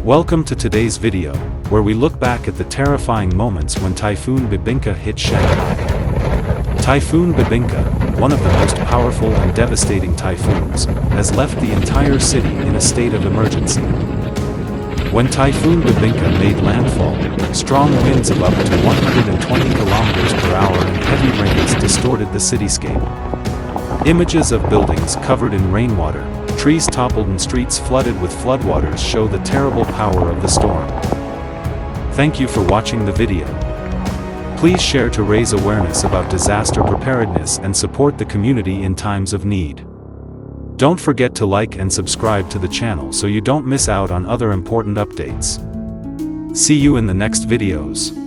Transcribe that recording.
Welcome to today's video, where we look back at the terrifying moments when Typhoon Bebinca hit Shanghai. Typhoon Bebinca, one of the most powerful and devastating typhoons, has left the entire city in a state of emergency. When Typhoon Bebinca made landfall, strong winds of up to 120 kilometers per hour and heavy rains distorted the cityscape. Images of buildings covered in rainwater, trees toppled and streets flooded with floodwaters show the terrible power of the storm. Thank you for watching the video. Please share to raise awareness about disaster preparedness and support the community in times of need. Don't forget to like and subscribe to the channel so you don't miss out on other important updates. See you in the next videos.